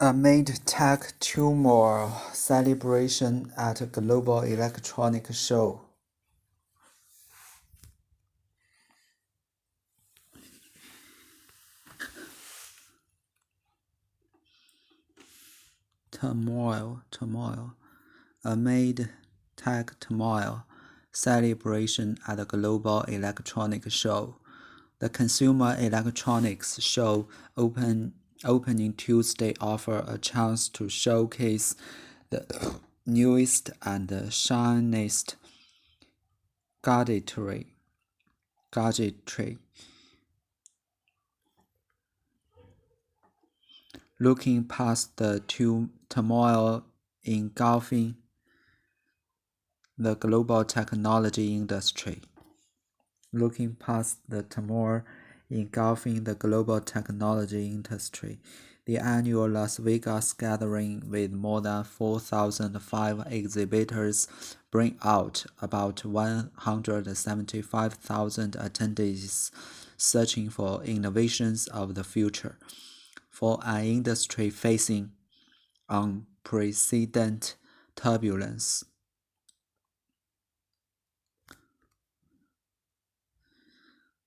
Amid tech turmoil, celebration at a global electronic show. Turmoil. Amid tech turmoil, celebration at a global electronic show. The Consumer Electronics Show opening Tuesday offered a chance to showcase the newest and shiniest gadgetry. Looking past the turmoil engulfing the global technology industry. The annual Las Vegas gathering with more than 4,005 exhibitors bring out about 175,000 attendees searching for innovations of the future. For an industry facing unprecedented turbulence.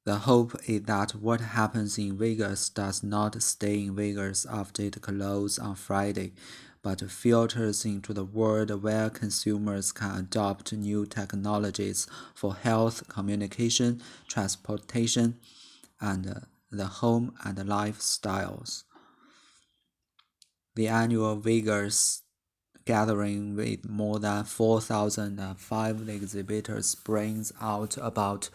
The hope is that what happens in Vegas does not stay in Vegas after it closes on Friday, but filters into the world where consumers can adopt new technologies for health, communication, transportation, and the home and lifestyles. The annual Vegas gathering with more than 4,005 exhibitors brings out about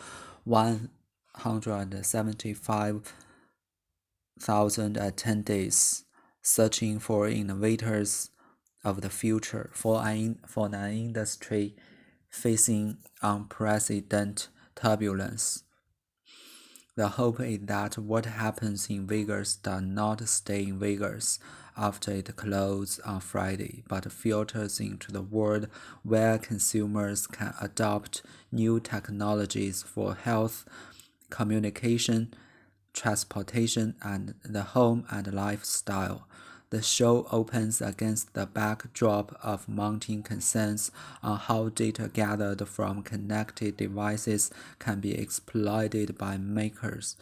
175,000 attendees searching for innovators of the future for an industry facing unprecedented turbulence. The hope is that what happens in Vegas does not stay in Vegas after it closes on Friday, but filters into the world where consumers can adopt new technologies for health, communication, transportation, and the home and lifestyle. The show opens against the backdrop of mounting concerns on how data gathered from connected devices can be exploited by marketers,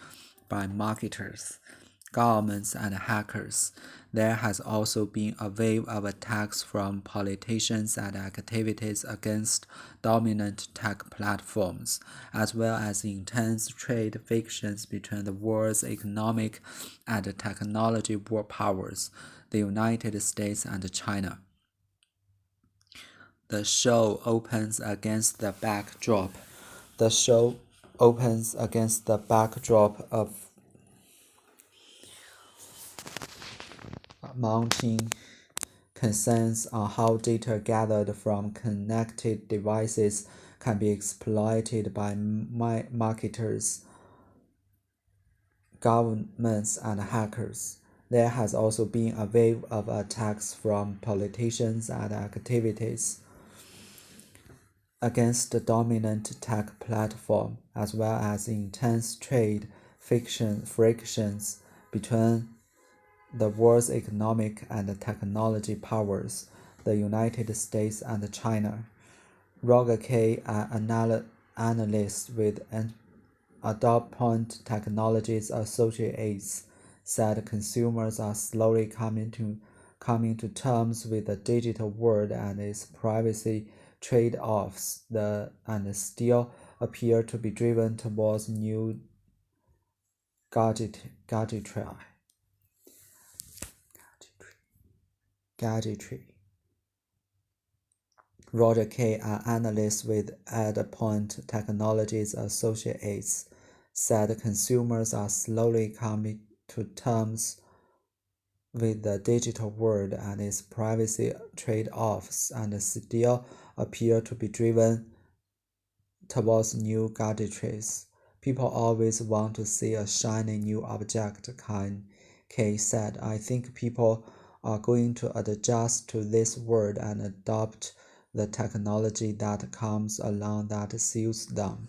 governments, and hackers. There has also been a wave of attacks from politicians and activities against dominant tech platforms, as well as intense trade frictions between the world's economic and technology powers, the United States and China. The show opens against the backdrop of mounting concerns on how data gathered from connected devices can be exploited by marketers, governments, and hackers. There has also been a wave of attacks from politicians and activities against the dominant tech platform, as well as intense trade frictions between the world's economic and technology powers, the United States and China. Roger Kay, an analyst with Point Technologies Associates, said consumers are slowly coming to terms with the digital world and its privacy trade-offs and still appear to be driven towards new gadgetry. Roger Kay, an analyst with Point Technologies Associates, said consumers are slowly coming to terms with the digital world and its privacy trade-offs and still appear to be driven towards new gadgets. People always want to see a shiny new object, Kay said. I think people are going to adjust to this world and adopt the technology that comes along that suits them.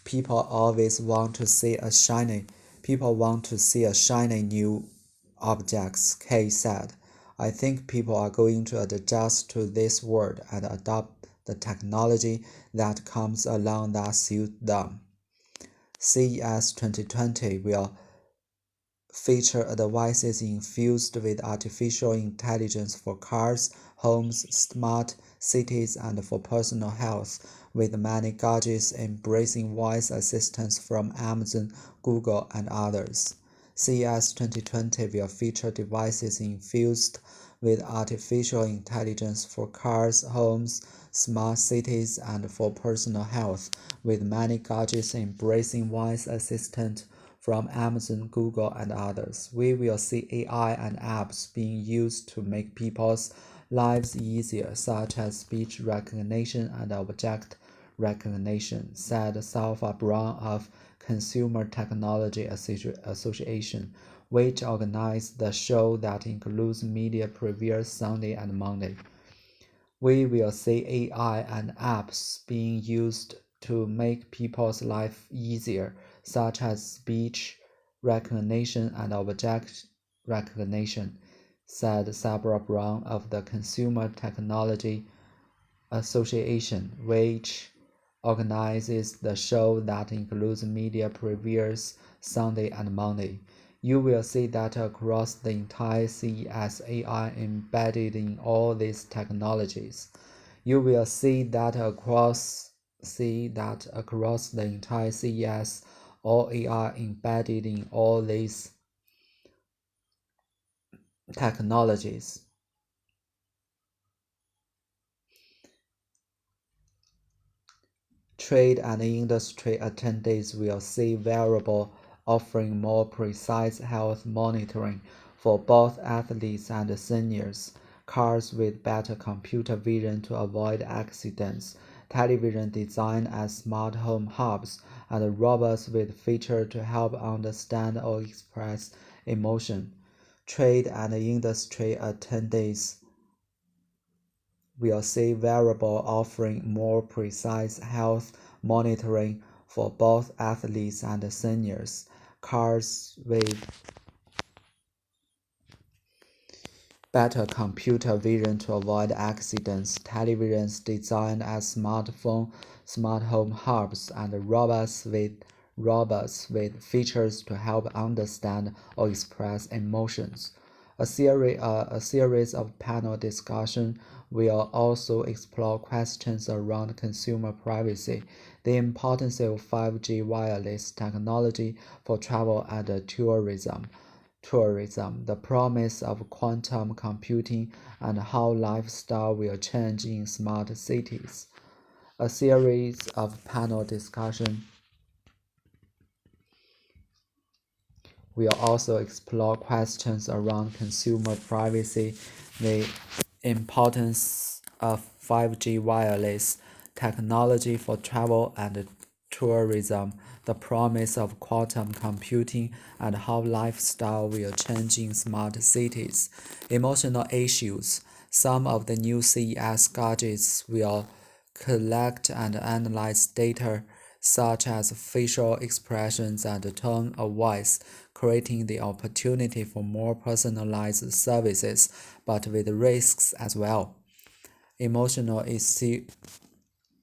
People always want to see a shiny People want to see a shiny new objects, Kay said. I think people are going to adjust to this world and adopt the technology that comes along that suits them. CES 2020 will feature devices infused with artificial intelligence for cars, homes, smart cities, and for personal health, with many gadgets embracing voice assistants from Amazon, Google, and others. CES 2020 will feature devices infused with artificial intelligence for cars, homes, smart cities, and for personal health, with many gadgets embracing voice assistant from Amazon, Google, and others. We will see AI and apps being used to make people's lives easier, such as speech recognition and object recognition, said Salva Brown of Consumer Technology Association, which organized the show that includes media previews Sunday and Monday. We will see AI and apps being used to make people's life easier, such as speech recognition and object recognition, said Sabra Brown of the Consumer Technology Association, which organizes the show that includes media previews Sunday and Monday. You will see that across the entire CES AI embedded in all these technologies. You will see that across the entire CES all AI embedded in all these technologies. Trade and industry attendees will see wearable offering more precise health monitoring for both athletes and seniors, cars with better computer vision to avoid accidents, television designed as smart home hubs, and robots with features to help understand or express emotion. Trade and industry attendees will see wearable offering more precise health monitoring for both athletes and seniors, cars with better computer vision to avoid accidents, televisions designed as smart home hubs, and robots with features to help understand or express emotions. A series of panel discussion will also explore questions around consumer privacy, the importance of 5G wireless technology for travel and tourism, the promise of quantum computing, and how lifestyle will change in smart cities. A series of panel discussion will also explore questions around consumer privacy, the importance of 5G wireless technology for travel and tourism, the promise of quantum computing, and how lifestyle will change in smart cities. Emotional issues. Some of the new CES gadgets will collect and analyze data such as facial expressions and tone of voice, creating the opportunity for more personalized services, but with risks as well. Emotional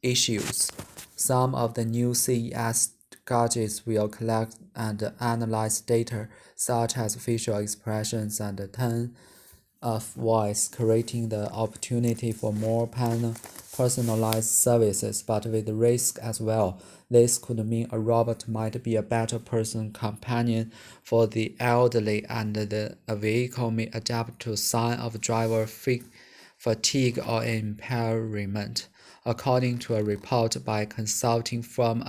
issues. Some of the new CES gadgets will collect and analyze data such as facial expressions and tone of voice, creating the opportunity for more personalized services, but with risk as well. This could mean a robot might be a better person companion for the elderly, and the vehicle may adapt to sign of driver fatigue or impairment. According to a report by consulting firm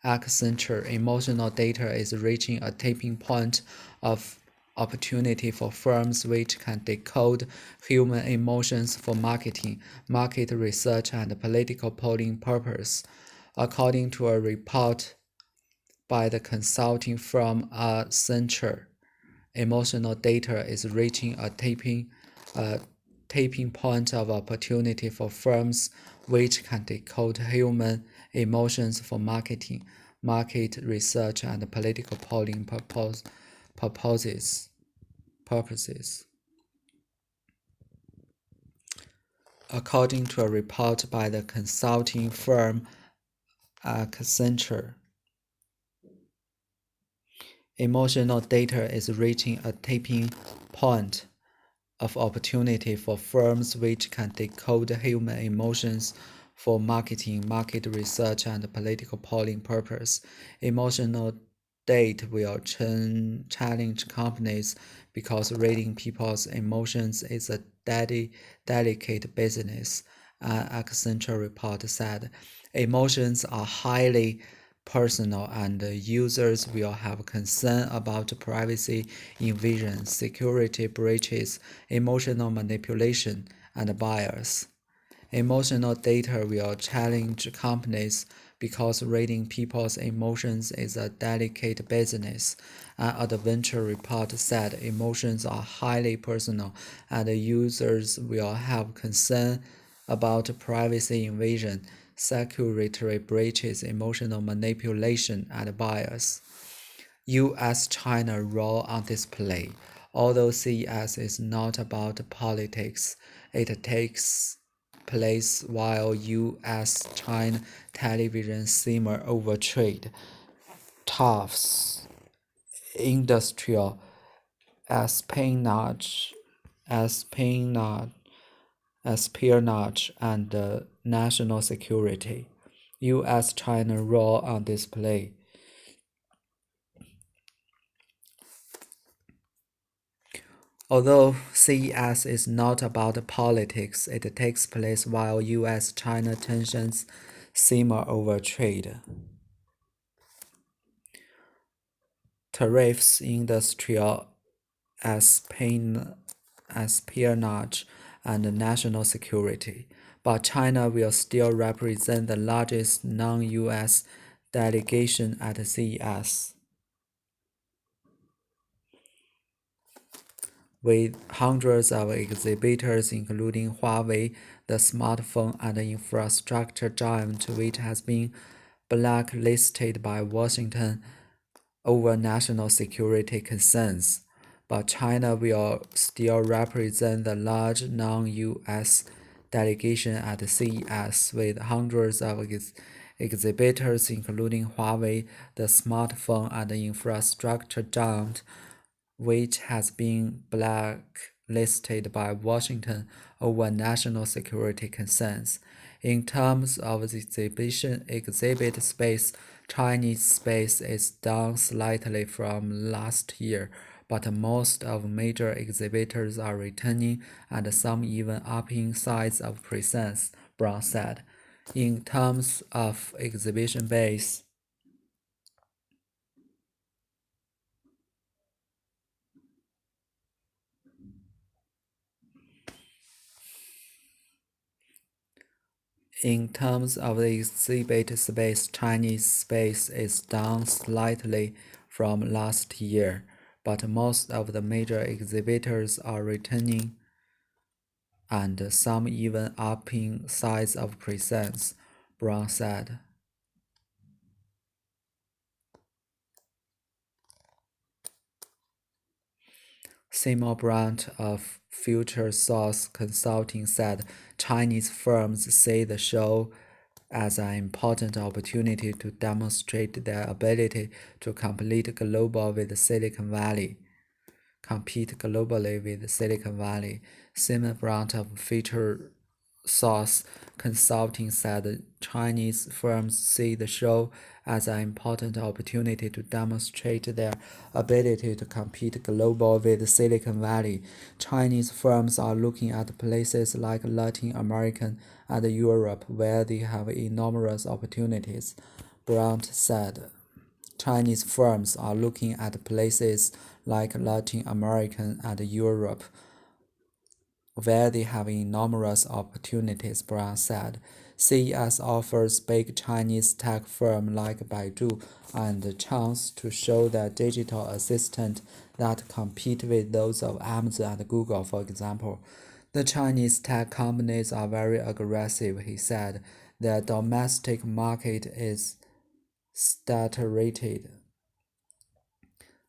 Accenture, emotional data is reaching a tipping point of opportunity for firms which can decode human emotions for marketing, market research, and political polling purposes. According to a report by the consulting firm Accenture, emotional data is reaching a tipping point of opportunity for firms which can decode human emotions for marketing, market research, and political polling purposes. According to a report by the consulting firm Accenture, emotional data is reaching a tipping point of opportunity for firms which can decode human emotions for marketing, market research, and political polling purpose. Emotional data will challenge companies because reading people's emotions is a delicate business. An Accenture report said emotions are highly personal and users will have concern about privacy invasion, security breaches, emotional manipulation, and bias. Emotional data will challenge companies because reading people's emotions is a delicate business. An adventure report said emotions are highly personal and users will have concern about privacy invasion, security breaches, emotional manipulation, and bias. US-China role on display. Although CES is not about politics, it takes place while US-China television simmer over trade, tariffs, industrial espionage, espionage, and national security. US-China role on display. Although CES is not about politics, it takes place while US-China tensions simmer over trade. Tariffs, industrial espionage, and national security. But China will still represent the largest non-US delegation at CES. With hundreds of exhibitors including Huawei, the smartphone and infrastructure giant which has been blacklisted by Washington over national security concerns. But China will still represent the large non-US delegation at CES with hundreds of exhibitors including Huawei, the smartphone and infrastructure giant which has been blacklisted by Washington over national security concerns. In terms of the exhibit space, Chinese space is down slightly from last year, but most of major exhibitors are returning and some even upping size of presence, Brown said. In terms of exhibition base, In terms of the exhibit space, Chinese space is down slightly from last year, but most of the major exhibitors are returning and some even upping size of presence, Brown said. Seymour Brandt of Future Source Consulting said Chinese firms see the show as an important opportunity to demonstrate their ability to compete globally with Silicon Valley. Seymour Brandt of Future Source Consulting said Chinese firms see the show as an important opportunity to demonstrate their ability to compete globally with Silicon Valley. Chinese firms are looking at places like Latin America and Europe where they have enormous opportunities, Brandt said. Chinese firms are looking at places like Latin America and Europe where they have enormous opportunities, Brown said. CES offers big Chinese tech firms like Baidu and the chance to show their digital assistant that compete with those of Amazon and Google, for example. The Chinese tech companies are very aggressive, he said. Their domestic market is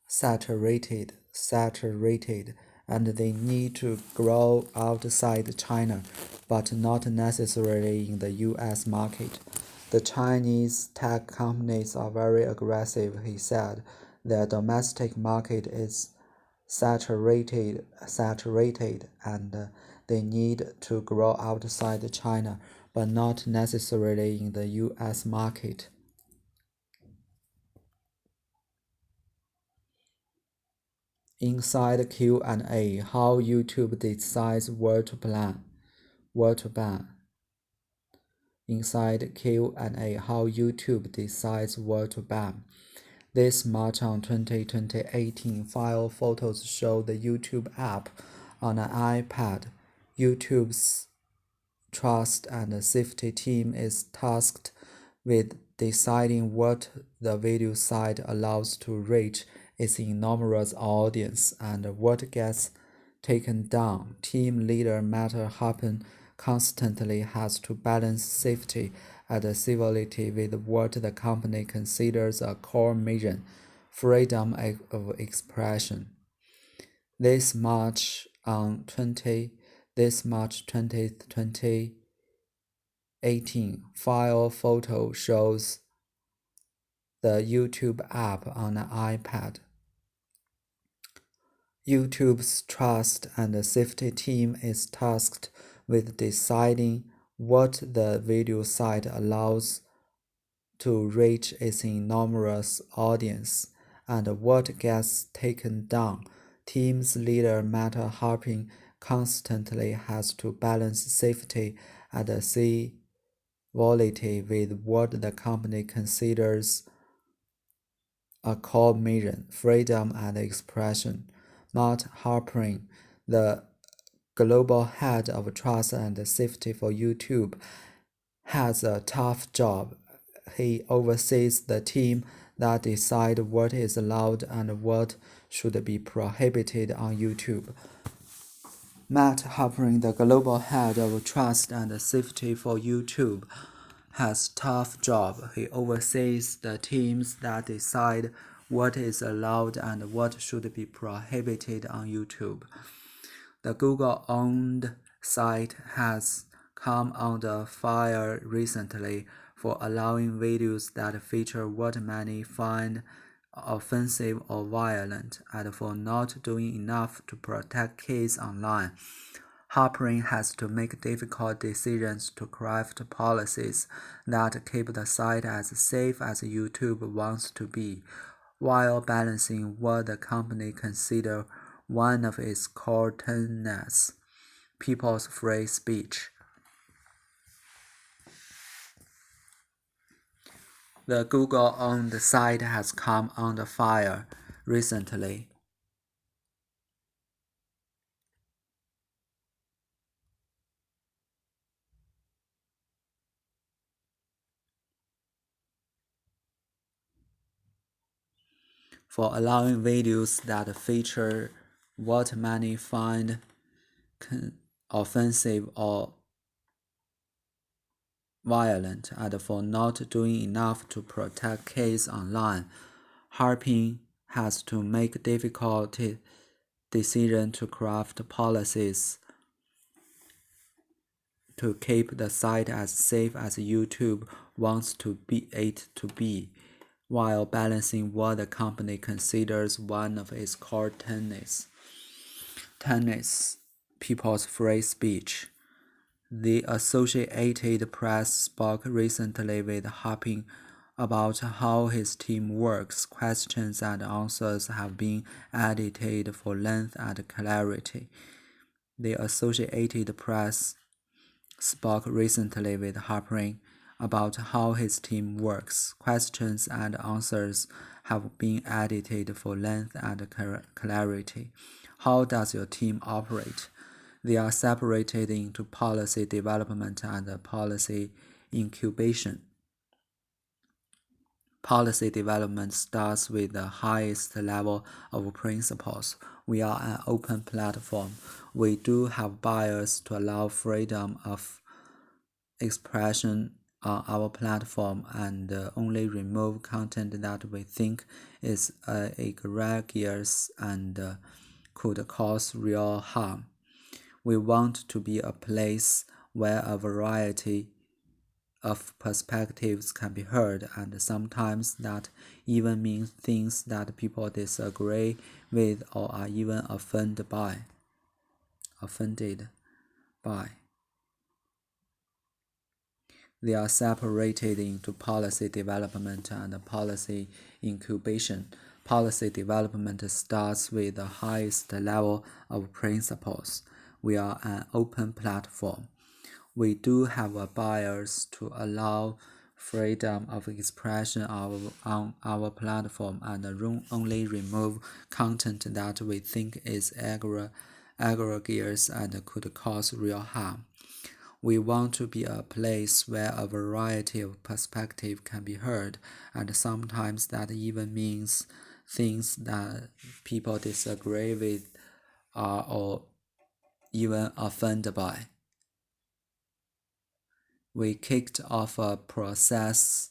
saturated, and they need to grow outside China, but not necessarily in the US market. The Chinese tech companies are very aggressive, he said. Their domestic market is saturated, and they need to grow outside China, but not necessarily in the US market. Inside Q&A, how YouTube decides where to ban. Inside Q&A, how YouTube decides where to ban. This March on 2018, file photos show the YouTube app on an iPad. YouTube's trust and safety team is tasked with deciding what the video site allows to reach its enormous audience and what gets taken down. Team leader Matt Harpen constantly has to balance safety and civility with what the company considers a core mission, freedom of expression. This March 20th, 2018, file photo shows the YouTube app on an iPad. YouTube's trust and safety team is tasked with deciding what the video site allows to reach its enormous audience and what gets taken down. Team's leader Matt Harping constantly has to balance safety and civility with what the company considers a core mission, freedom and expression. Matt Harpering, the global head of trust and safety for YouTube, has a tough job. He oversees the team that decide what is allowed and what should be prohibited on YouTube. Matt Harpering, the global head of trust and safety for YouTube, has tough job. He oversees the teams that decide what is allowed and what should be prohibited on YouTube. The Google-owned site has come under fire recently for allowing videos that feature what many find offensive or violent, and for not doing enough to protect kids online. Harpering has to make difficult decisions to craft policies that keep the site as safe as YouTube wants to be, while balancing what the company considers one of its core tenets, people's free speech. The Google-owned site has come under fire recently for allowing videos that feature what many find offensive or violent, and for not doing enough to protect kids online. Harping has to make difficult decisions to craft policies to keep the site as safe as YouTube wants it to be, while balancing what the company considers one of its core tenets, people's free speech. The Associated Press spoke recently with Harping about how his team works. Questions and answers have been edited for length and clarity. The Associated Press spoke recently with Harpering about how his team works. Questions and answers have been edited for length and clarity. How does your team operate? They are separated into policy development and policy incubation. Policy development starts with the highest level of principles. We are an open platform. We do have bias to allow freedom of expression on our platform and only remove content that we think is egregious and could cause real harm. We want to be a place where a variety of perspectives can be heard, and sometimes that even means things that people disagree with or are even offended by. They are separated into policy development and policy incubation. Policy development starts with the highest level of principles. We are an open platform. We do have a bias to allow freedom of expression on our platform and only remove content that we think is egregious and could cause real harm. We want to be a place where a variety of perspectives can be heard, and sometimes that even means things that people disagree with or even offended by. We kicked off a process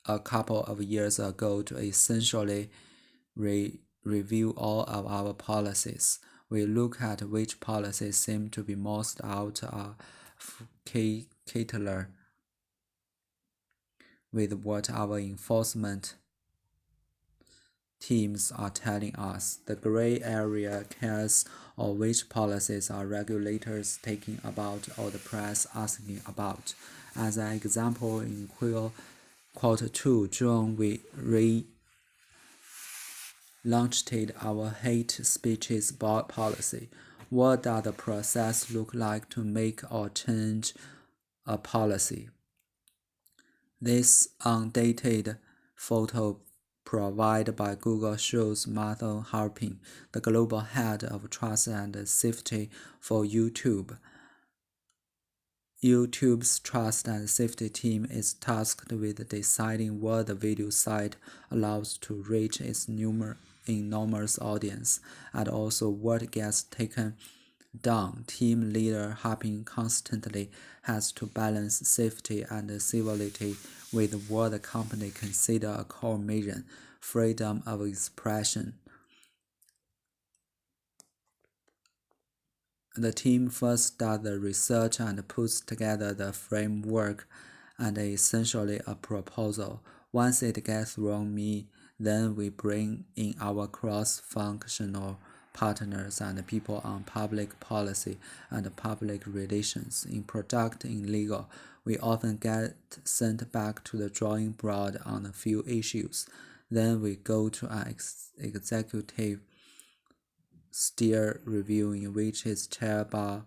a couple of years ago to essentially review all of our policies. We look at which policies seem to be most out of kilter with what our enforcement teams are telling us. The gray area cares or which policies are regulators taking about or the press asking about. As an example, in quarter 2 June, we launched our hate speeches policy. What does the process look like to make or change a policy? This undated photo provided by Google shows Martha Harpin, the global head of trust and safety for YouTube. YouTube's trust and safety team is tasked with deciding what the video site allows to reach its enormous audience, and also what gets taken down. Team leader Harpin constantly has to balance safety and civility with what the company considers a core mission, freedom of expression. The team first does the research and puts together the framework and essentially a proposal. Once it gets through me, then we bring in our cross-functional partners and people on public policy and public relations. In product and legal, we often get sent back to the drawing board on a few issues. Then we go to an executive steer review in which is chaired by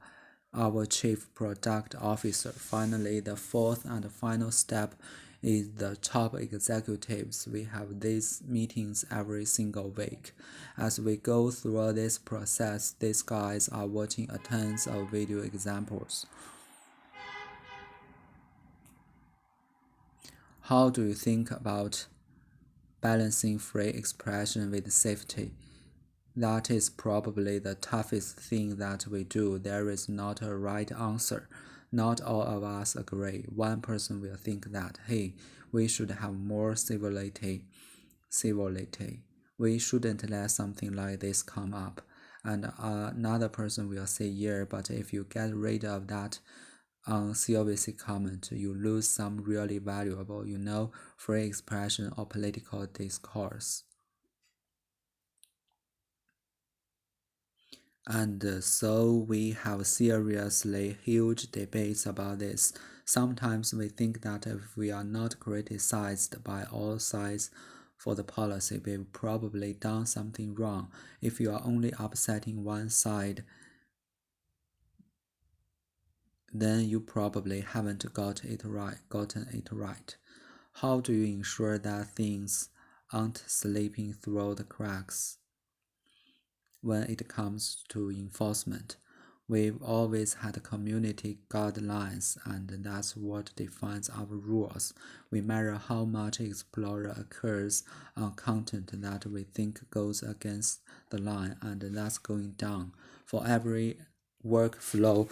our chief product officer. Finally, the fourth and final step is the top executives. We have these meetings every single week. As we go through this process, these guys are watching a tons of video examples. How do you think about balancing free expression with safety? That is probably the toughest thing that we do. There is not a right answer. Not all of us agree. One person will think that, hey, we should have more civility. We shouldn't let something like this come up. And another person will say, yeah, but if you get rid of that COVC comment, you lose some really valuable, free expression or political discourse. And so we have seriously huge debates about this. Sometimes we think that if we are not criticized by all sides for the policy, we've probably done something wrong. If you are only upsetting one side, then you probably haven't gotten it right. How do you ensure that things aren't slipping through the cracks? When it comes to enforcement, we've always had community guidelines, and that's what defines our rules. We measure how much exposure occurs on content that we think goes against the line, and that's going down. For every workflow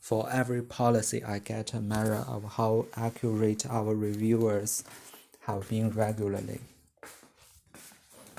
For every policy, I get a measure of how accurate our reviewers have been regularly.